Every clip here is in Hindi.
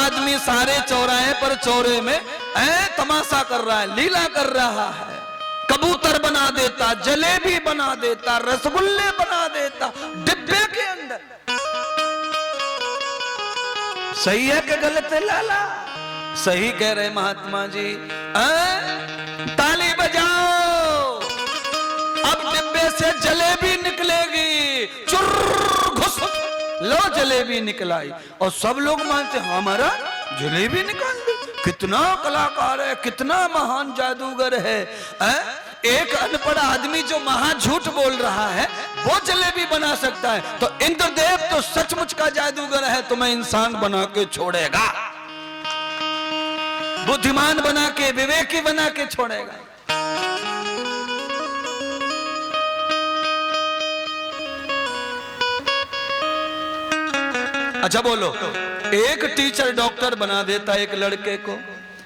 आदमी सारे चौराहे पर चौरे में तमाशा कर रहा है, लीला कर रहा है। कबूतर बना देता, जलेबी बना देता, रसगुल्ले बना देता डिब्बे के अंदर। सही है कि गलत है लाला? सही कह रहे महात्मा जी। ताली बजाओ, अब डिब्बे से जलेबी निकलेगी। चुर्र घुस लो, जलेबी निकलाई और सब लोग मानते हमारा जलेबी निकाल दी। कितना कलाकार है, कितना महान जादूगर है। एक अनपढ़ आदमी जो महा झूठ बोल रहा है वो जलेबी बना सकता है, तो इंद्रदेव तो सचमुच का जादूगर है, तुम्हें इंसान बना के छोड़ेगा, बुद्धिमान बना के, विवेकी बना के छोड़ेगा। अच्छा बोलो, एक टीचर डॉक्टर बना देता है एक लड़के को,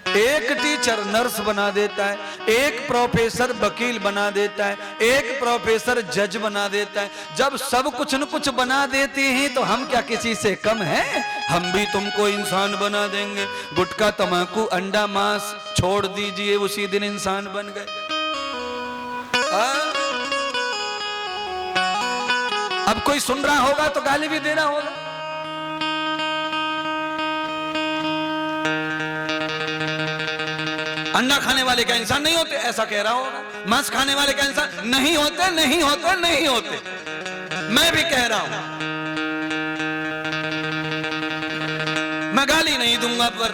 एक टीचर नर्स बना देता है, एक प्रोफेसर वकील बना देता है, एक प्रोफेसर जज बना देता है। जब सब कुछ न कुछ बना देते हैं तो हम क्या किसी से कम हैं? हम भी तुमको इंसान बना देंगे। गुटखा, तंबाकू, अंडा, मांस छोड़ दीजिए, उसी दिन इंसान बन गए। अब कोई सुन रहा होगा तो गाली भी देना होगा। अंडा खाने वाले क्या इंसान नहीं होते, ऐसा कह रहा होगा। मांस खाने वाले क्या इंसान नहीं होते, नहीं होते, नहीं होते। मैं भी कह रहा हूं, मैं गाली नहीं दूंगा, पर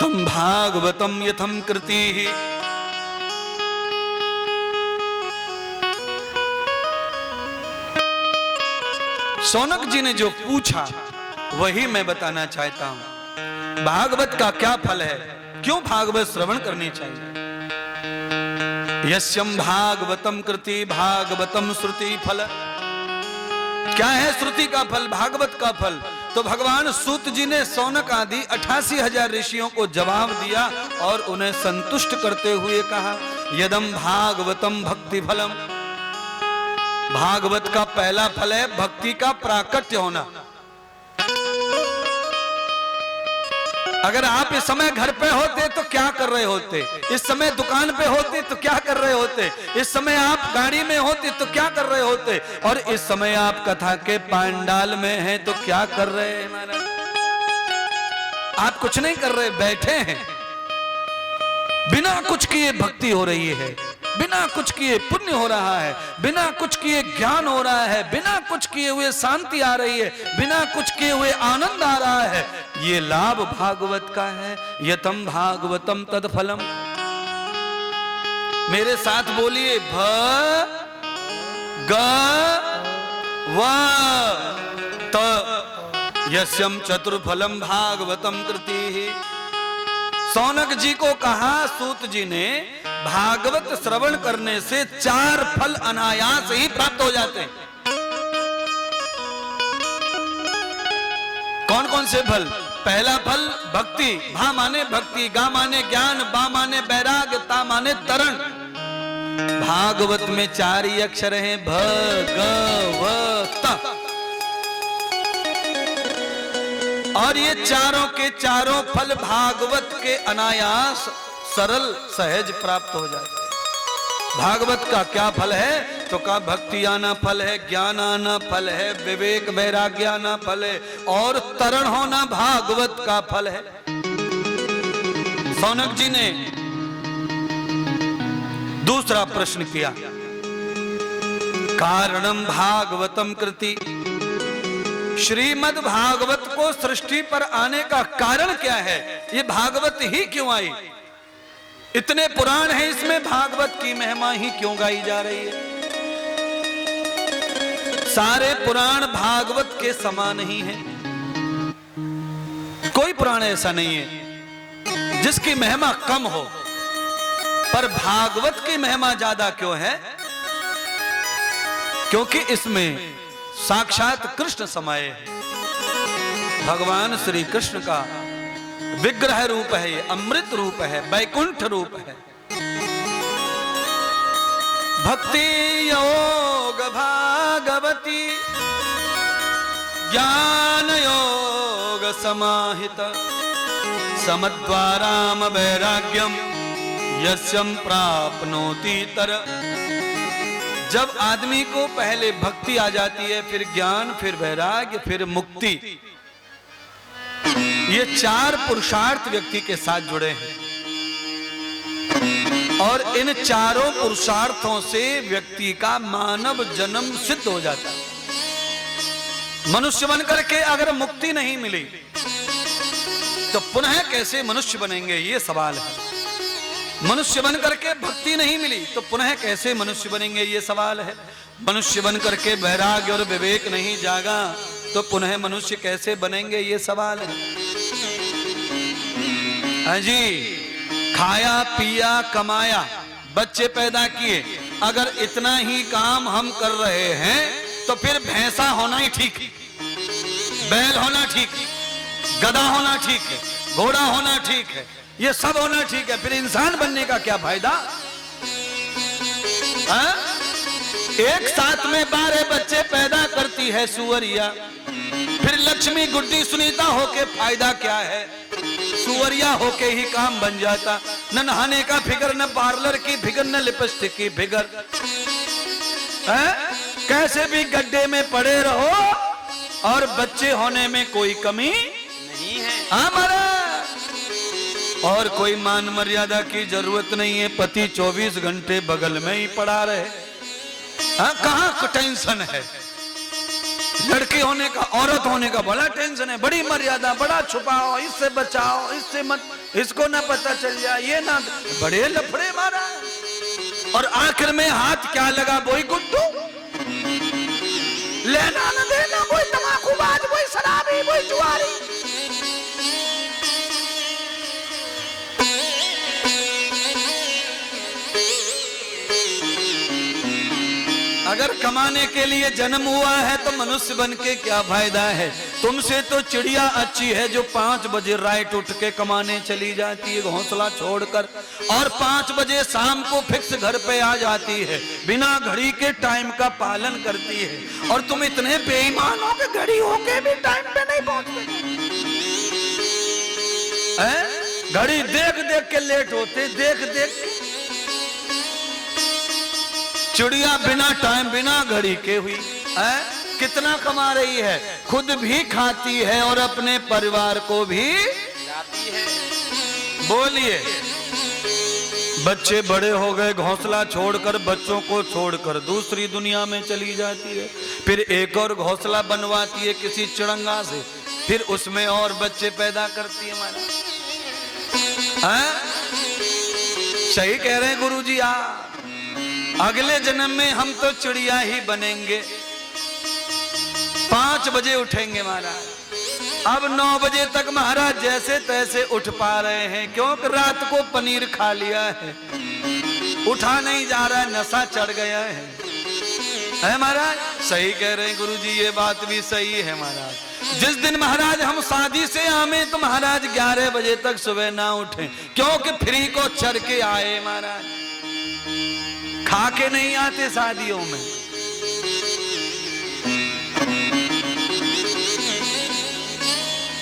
तुम भागवतम यथम कृति ही। सौनक जी ने जो पूछा वही मैं बताना चाहता हूं। भागवत का क्या फल है, क्यों भागवत श्रवण करनी चाहिए? यस्यम भागवतम कृति भागवतम श्रुति फल। क्या है श्रुति का फल, भागवत का फल? तो भगवान सूत जी ने सौनक आदि 88,000 ऋषियों को जवाब दिया और उन्हें संतुष्ट करते हुए कहा, यदम भागवतम भक्ति फलम। भागवत का पहला फल है भक्ति का प्राकट्य होना। अगर आप इस समय घर पे होते तो क्या कर रहे होते? इस समय दुकान पे होते तो क्या कर रहे होते? इस समय आप गाड़ी में होते तो क्या कर रहे होते? और इस समय आप कथा के पंडाल में हैं तो क्या कर रहे हैं महाराज? आप कुछ नहीं कर रहे, बैठे हैं। बिना कुछ किए भक्ति हो रही है, बिना कुछ किए पुण्य हो रहा है, बिना कुछ किए ज्ञान हो रहा है, बिना कुछ किए हुए शांति आ रही है, बिना कुछ किए हुए आनंद आ रहा है। ये लाभ भागवत का है। यतम भागवतम तद फलम। मेरे साथ बोलिए, भ ग व त यस्यम चतुर्फलम भागवतम कृति। सौनक जी को कहा सूत जी ने, भागवत श्रवण करने से 4 फल अनायास ही प्राप्त हो जाते हैं। कौन कौन से फल? पहला फल भक्ति। भा माने भक्ति, गा माने ज्ञान, बा माने बैराग, ता माने तरण। भागवत में 4 ही अक्षर हैं, भ ग व त। और ये चारों के चारों फल भागवत के अनायास सरल सहज प्राप्त हो जाते हैं। भागवत का क्या फल है? तो का भक्ति आना फल है, ज्ञान आना फल है, विवेक वैराग्य आना फल है, और तरण होना भागवत का फल है। सौनक जी ने दूसरा प्रश्न किया, कारणम भागवतम कृति। श्रीमद् भागवत को सृष्टि पर आने का कारण क्या है? ये भागवत ही क्यों आई? इतने पुराण हैं, इसमें भागवत की महिमा ही क्यों गाई जा रही है? सारे पुराण भागवत के समान ही हैं। कोई पुराण ऐसा नहीं है जिसकी महिमा कम हो, पर भागवत की महिमा ज्यादा क्यों है? क्योंकि इसमें साक्षात कृष्ण समाये हैं। भगवान श्री कृष्ण का विग्रह रूप है, ये अमृत रूप है, वैकुंठ रूप है। भक्ति योग भागवती ज्ञान योग समाहित समद्वाराम वैराग्यम यस्यम प्राप्नोति तर। जब आदमी को पहले भक्ति आ जाती है, फिर ज्ञान, फिर वैराग्य, फिर मुक्ति, ये चार पुरुषार्थ व्यक्ति के साथ जुड़े हैं और इन चारों पुरुषार्थों से व्यक्ति का मानव जन्म सिद्ध हो जाता है। मनुष्य बनकर के अगर मुक्ति नहीं मिली तो पुनः कैसे मनुष्य बनेंगे, ये सवाल है। मनुष्य बनकर के भक्ति नहीं मिली तो पुनः कैसे मनुष्य बनेंगे, ये सवाल है। मनुष्य बनकर के वैराग्य और विवेक नहीं जागा तो पुनः मनुष्य कैसे बनेंगे, ये सवाल है। हाँ जी, खाया पिया कमाया, बच्चे पैदा किए, अगर इतना ही काम हम कर रहे हैं तो फिर भैंसा होना ही ठीक है, बैल होना ठीक है, गधा होना ठीक है, घोड़ा होना ठीक है, ये सब होना ठीक है, फिर इंसान बनने का क्या फायदा? एक साथ में 12 बच्चे पैदा करती है सुअरिया, फिर लक्ष्मी गुड्डी सुनीता होके फायदा क्या है? सुअरिया होके ही काम बन जाता, न नहाने का फिगर, न पार्लर की फिगर, न लिपस्टिक की फिगर। कैसे भी गड्ढे में पड़े रहो और बच्चे होने में कोई कमी नहीं है हमारा। और कोई मान मर्यादा की जरूरत नहीं है, पति 24 घंटे बगल में ही पड़ा रहे। कहाँ टेंशन है? लड़की होने का, औरत होने का बड़ा टेंशन है, बड़ी मर्यादा, बड़ा छुपाओ, इससे बचाओ, इससे मत, इसको ना पता चल जाए, ये ना, बड़े लफड़े मारा। और आखिर में हाथ क्या लगा? वही गुड्डू, लेना न देना, वही तम्बाकूबाज, वही शराबी, वही जुआरी। अगर कमाने के लिए जन्म हुआ है तो मनुष्य बन के क्या फायदा है? तुमसे तो चिड़िया अच्छी है जो 5 बजे राइट उठ के कमाने चली जाती है घोंसला छोड़कर, और 5 बजे शाम को फिक्स घर पे आ जाती है, बिना घड़ी के टाइम का पालन करती है। और तुम इतने बेईमान हो कि घड़ी होके भी टाइम पे नहीं पहुंचते, घड़ी देख देख के लेट होते, देख देख। चिड़िया बिना टाइम, बिना घड़ी के हुई है, कितना कमा रही है, खुद भी खाती है और अपने परिवार को भी खिलाती है। बोलिए, बच्चे बड़े हो गए, घोंसला छोड़कर, बच्चों को छोड़कर दूसरी दुनिया में चली जाती है, फिर एक और घोंसला बनवाती है किसी चिड़ंगा से, फिर उसमें और बच्चे पैदा करती है। हमारा सही कह रहे हैं गुरुजी आप, अगले जन्म में हम तो चिड़िया ही बनेंगे। 5 बजे उठेंगे महाराज, अब 9 बजे तक महाराज जैसे तैसे उठ पा रहे हैं, क्योंकि रात को पनीर खा लिया है, उठा नहीं जा रहा है, नशा चढ़ गया है महाराज। सही कह रहे हैं गुरुजी, ये बात भी सही है महाराज। जिस दिन महाराज हम शादी से आवे तो महाराज 11 बजे तक सुबह ना उठे, क्योंकि फ्री को चढ़ के आए महाराज, खा के नहीं आते शादियों में।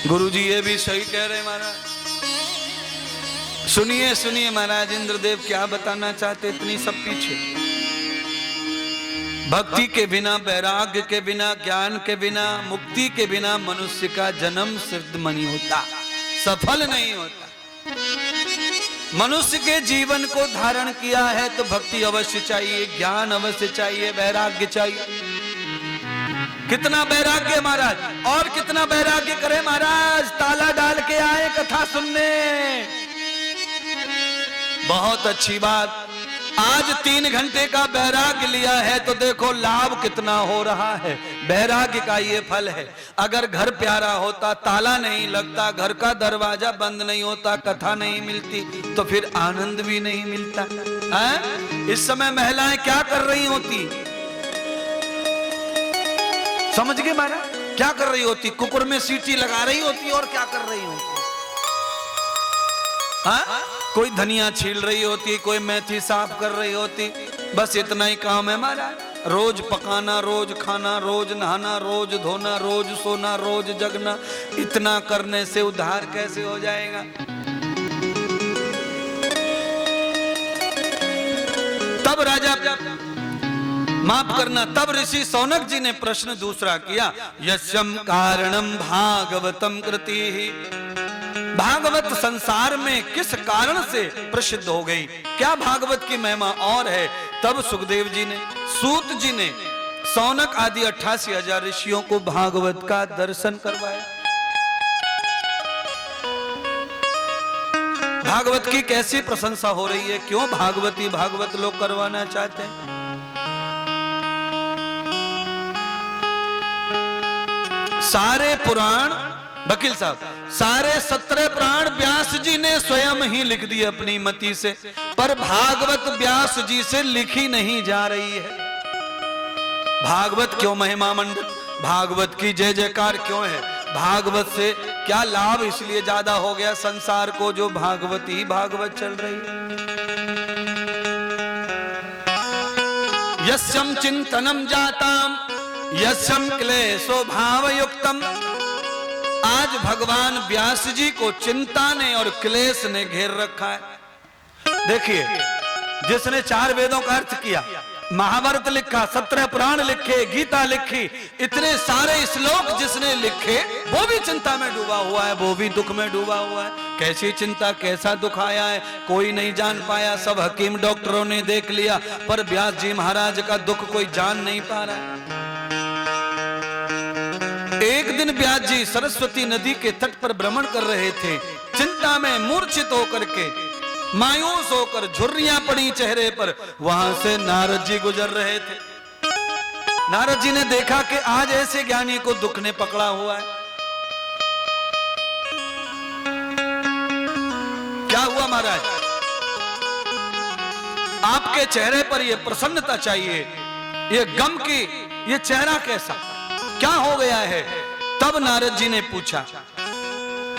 गुरुजी ये भी सही कह रहे महाराज। सुनिए सुनिए महाराज, इंद्रदेव क्या बताना चाहते इतनी सब पीछे। भक्ति के बिना, वैराग्य के बिना, ज्ञान के बिना, मुक्ति के बिना मनुष्य का जन्म सिद्ध नहीं होता, सफल नहीं होता। मनुष्य के जीवन को धारण किया है तो भक्ति अवश्य चाहिए, ज्ञान अवश्य चाहिए, वैराग्य चाहिए। कितना वैराग्य महाराज, और कितना वैराग्य करे महाराज। ताला डाल के आए कथा सुनने, बहुत अच्छी बात। आज 3 घंटे का वैराग्य लिया है तो देखो लाभ कितना हो रहा है। वैराग्य का ये फल है। अगर घर प्यारा होता, ताला नहीं लगता, घर का दरवाजा बंद नहीं होता, कथा नहीं मिलती, तो फिर आनंद भी नहीं मिलता है? इस समय महिलाएं क्या कर रही होती, समझ गए महाराज? क्या कर रही होती? कुकर में सीटी लगा रही होती और क्या कर रही होती? कोई धनिया छील रही होती, कोई मेथी साफ कर रही होती, बस इतना ही काम है महाराज। रोज पकाना, रोज खाना, रोज नहाना, रोज धोना, रोज सोना, रोज जगना, इतना करने से उद्धार कैसे हो जाएगा? तब राजा, माफ करना, तब ऋषि सौनक जी ने प्रश्न दूसरा किया, यस्यम कारणम भागवतम कृति, भागवत संसार में किस कारण से प्रसिद्ध हो गई, क्या भागवत की महिमा और है? तब सुखदेव जी ने, सूत जी ने सौनक आदि 88,000 ऋषियों को भागवत का दर्शन करवाया। भागवत की कैसी प्रशंसा हो रही है, क्यों भागवती भागवत लोग करवाना चाहते हैं? सारे पुराण, वकील साहब, सारे 17 पुराण व्यास जी ने स्वयं ही लिख दिए अपनी मति से, पर भागवत व्यास जी से लिखी नहीं जा रही है। भागवत क्यों महिमा मंडित, भागवत की जय जयकार क्यों है, भागवत से क्या लाभ इसलिए ज्यादा हो गया संसार को जो भागवत ही भागवत चल रही है। यस्यम चिंतनम जाताम यस्यम क्लेशो भावयुक्तम, आज भगवान व्यास जी को चिंता ने और क्लेश ने घेर रखा है। देखिए, जिसने 4 वेदों का अर्थ किया, महाभारत लिखा, 17 पुराण लिखे, गीता लिखी, इतने सारे श्लोक जिसने लिखे, वो भी चिंता में डूबा हुआ है, वो भी दुख में डूबा हुआ है। कैसी चिंता, कैसा दुख आया है, कोई नहीं जान पाया। सब हकीम डॉक्टरों ने देख लिया, पर व्यास जी महाराज का दुख कोई जान नहीं पा रहा है। एक दिन व्यास जी सरस्वती नदी के तट पर भ्रमण कर रहे थे, चिंता में मूर्छित होकर के, मायूस होकर, झुर्रियां पड़ी चेहरे पर। वहां से नारद जी गुजर रहे थे। नारद जी ने देखा कि आज ऐसे ज्ञानी को दुख ने पकड़ा हुआ है। क्या हुआ महाराज? आपके चेहरे पर यह प्रसन्नता चाहिए, ये गम की ये चेहरा कैसा, क्या हो गया है? तब नारद जी ने पूछा,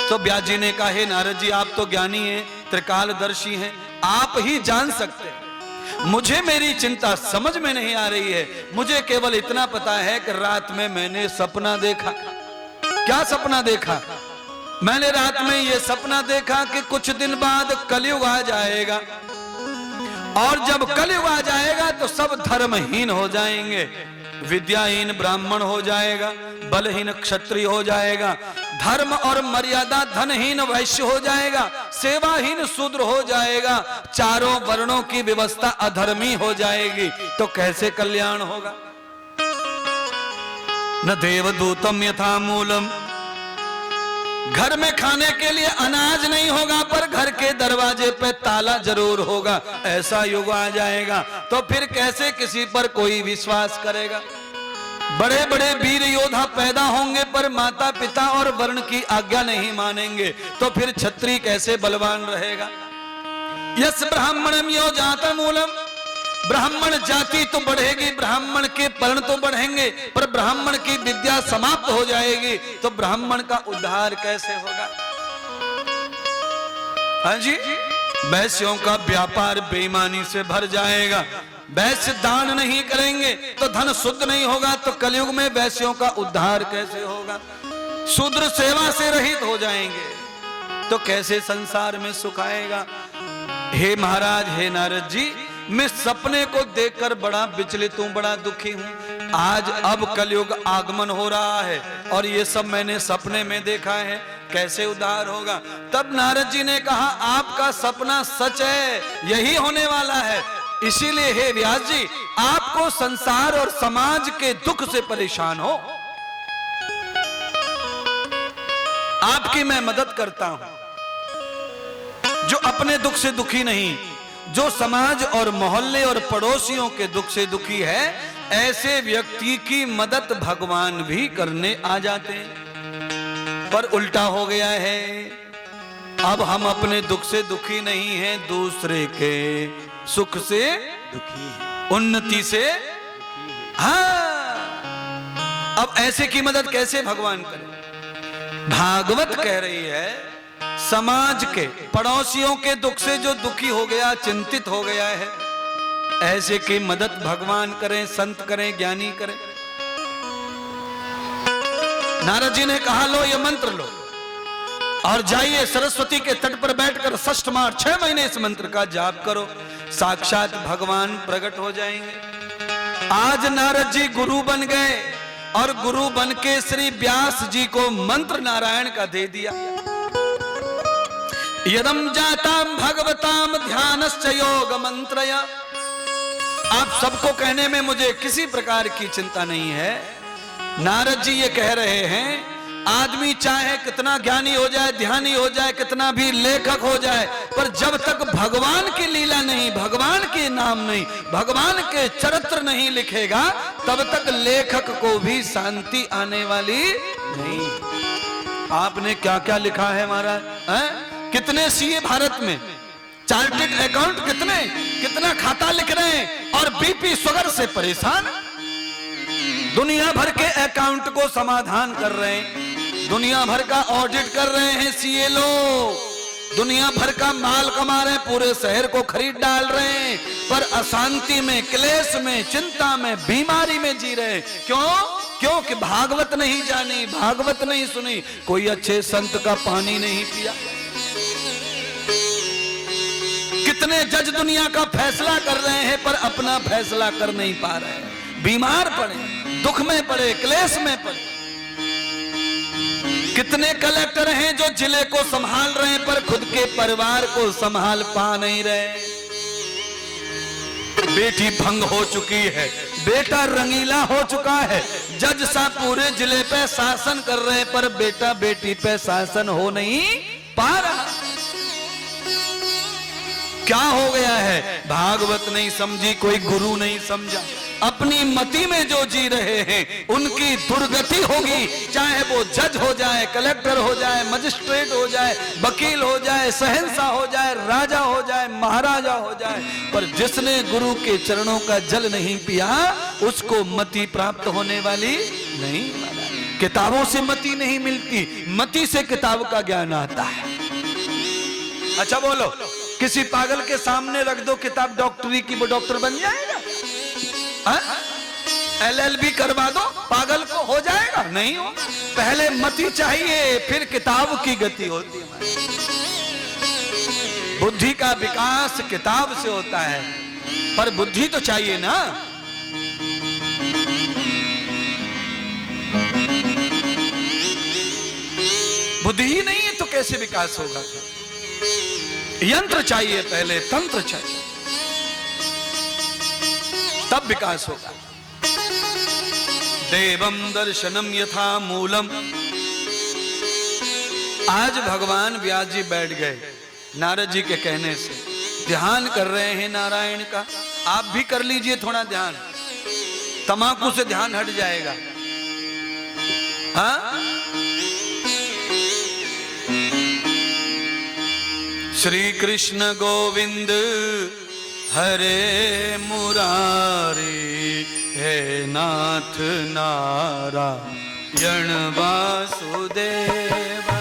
तो व्यास जी ने कहा, हे नारद जी, आप तो ज्ञानी हैं, त्रिकालदर्शी हैं, आप ही जान सकते हैं। मुझे मेरी चिंता समझ में नहीं आ रही है। मुझे केवल इतना पता है कि रात में मैंने सपना देखा। क्या सपना देखा? मैंने रात में यह सपना देखा कि कुछ दिन बाद कलयुग आ जाएगा, और जब कलयुग आ जाएगा तो सब धर्महीन हो जाएंगे, विद्याहीन ब्राह्मण हो जाएगा, बलहीन क्षत्रिय हो जाएगा, धर्म और मर्यादा धनहीन वैश्य हो जाएगा, सेवाहीन शूद्र हो जाएगा, चारों वर्णों की व्यवस्था अधर्मी हो जाएगी। तो कैसे कल्याण होगा? न देवदूतम यथा मूलम, घर में खाने के लिए अनाज नहीं होगा, पर घर के दरवाजे पे ताला जरूर होगा, ऐसा युग आ जाएगा। तो फिर कैसे किसी पर कोई विश्वास करेगा? बड़े बड़े वीर योद्धा पैदा होंगे, पर माता पिता और वर्ण की आज्ञा नहीं मानेंगे, तो फिर क्षत्रिय कैसे बलवान रहेगा? यस ब्राह्मणम यो जाता मूलम, ब्राह्मण जाति तो बढ़ेगी, ब्राह्मण के पर्ण तो बढ़ेंगे, पर ब्राह्मण की विद्या समाप्त हो जाएगी, तो ब्राह्मण का उद्धार कैसे होगा? हाँ जी, वैश्यों का व्यापार बेईमानी से भर जाएगा, वैश्य दान नहीं करेंगे तो धन शुद्ध नहीं होगा, तो कलयुग में वैश्यों का उद्धार कैसे होगा? शूद्र सेवा से रहित हो जाएंगे, तो कैसे संसार में सुख आएगा? हे महाराज, हे नारद जी, मैं सपने को देखकर बड़ा विचलित हूं, बड़ा दुखी हूं। आज अब कलयुग आगमन हो रहा है और ये सब मैंने सपने में देखा है, कैसे उद्धार होगा? तब नारद जी ने कहा, आपका सपना सच है, यही होने वाला है। इसीलिए हे व्यास जी, आपको संसार और समाज के दुख से परेशान हो, आपकी मैं मदद करता हूं। जो अपने दुख से दुखी नहीं, जो समाज और मोहल्ले और पड़ोसियों के दुख से दुखी है, ऐसे व्यक्ति की मदद भगवान भी करने आ जाते हैं। पर उल्टा हो गया है, अब हम अपने दुख से दुखी नहीं हैं, दूसरे के सुख से दुखी हैं, उन्नति से। हाँ, अब ऐसे की मदद कैसे भगवान करे? भागवत कह रही है, समाज के पड़ोसियों के दुख से जो दुखी हो गया, चिंतित हो गया है, ऐसे की मदद भगवान करें, संत करें, ज्ञानी करें। नारद जी ने कहा लो ये मंत्र लो और जाइए सरस्वती के तट पर बैठकर 6 मास 6 महीने इस मंत्र का जाप करो, साक्षात भगवान प्रकट हो जाएंगे। आज नारद जी गुरु बन गए और गुरु बन के श्री व्यास जी को मंत्र नारायण का दे दिया। यदम जाताम भगवताम ध्यानश्च योग मंत्रया। आप सबको कहने में मुझे किसी प्रकार की चिंता नहीं है। नारद जी ये कह रहे हैं आदमी चाहे कितना ज्ञानी हो जाए, ध्यानी हो जाए, कितना भी लेखक हो जाए, पर जब तक भगवान की लीला नहीं, भगवान के नाम नहीं, भगवान के चरित्र नहीं लिखेगा, तब तक लेखक को भी शांति आने वाली नहीं। आपने क्या क्या लिखा है महाराज? कितने सीए भारत में, चार्टेड अकाउंट कितना खाता लिख रहे हैं और बीपी शुगर से परेशान। दुनिया भर के अकाउंट को समाधान कर रहे हैं, दुनिया भर का ऑडिट कर रहे हैं सीए लोग, दुनिया भर का माल कमा रहे हैं, पूरे शहर को खरीद डाल रहे हैं, पर अशांति में, क्लेश में, चिंता में, बीमारी में जी रहे हैं। क्योंकि भागवत नहीं जानी, भागवत नहीं सुनी, कोई अच्छे संत का पानी नहीं पिया। कितने जज दुनिया का फैसला कर रहे हैं पर अपना फैसला कर नहीं पा रहे हैं, बीमार पड़े, दुख में पड़े, क्लेश में पड़े। कितने कलेक्टर हैं जो जिले को संभाल रहे हैं पर खुद के परिवार को संभाल पा नहीं रहे। बेटी भंग हो चुकी है, बेटा रंगीला हो चुका है, जज साहब पूरे जिले पे शासन कर रहे हैं पर बेटा बेटी पे शासन हो नहीं पा रहा। क्या हो गया है? भागवत नहीं समझी, कोई गुरु नहीं समझा, अपनी मति में जो जी रहे हैं उनकी दुर्गति होगी। चाहे वो जज हो जाए, कलेक्टर हो जाए, मजिस्ट्रेट हो जाए, वकील हो जाए, शहंशाह हो जाए, राजा हो जाए, महाराजा हो जाए, पर जिसने गुरु के चरणों का जल नहीं पिया उसको मति प्राप्त होने वाली नहीं। किताबों से मति नहीं मिलती, मति से किताब का ज्ञान आता है। अच्छा बोलो, किसी पागल के सामने रख दो किताब डॉक्टरी की, वो डॉक्टर बन जाएगा? LLB करवा दो, पागल को हो जाएगा? नहीं हो। पहले मति चाहिए, फिर किताब की गति होती है। बुद्धि का विकास किताब से होता है, पर बुद्धि तो चाहिए ना। बुद्धि ही नहीं है तो कैसे विकास होगा? यंत्र चाहिए, पहले तंत्र चाहिए, तब विकास होगा। देवम दर्शनम यथा मूलम। आज भगवान व्यास जी बैठ गए नारद जी के कहने से, ध्यान कर रहे हैं नारायण का। आप भी कर लीजिए थोड़ा ध्यान, तमाकू से ध्यान हट जाएगा। हाँ, श्री कृष्ण गोविंद हरे मुरारी, हे नाथ नारायण वासुदेव।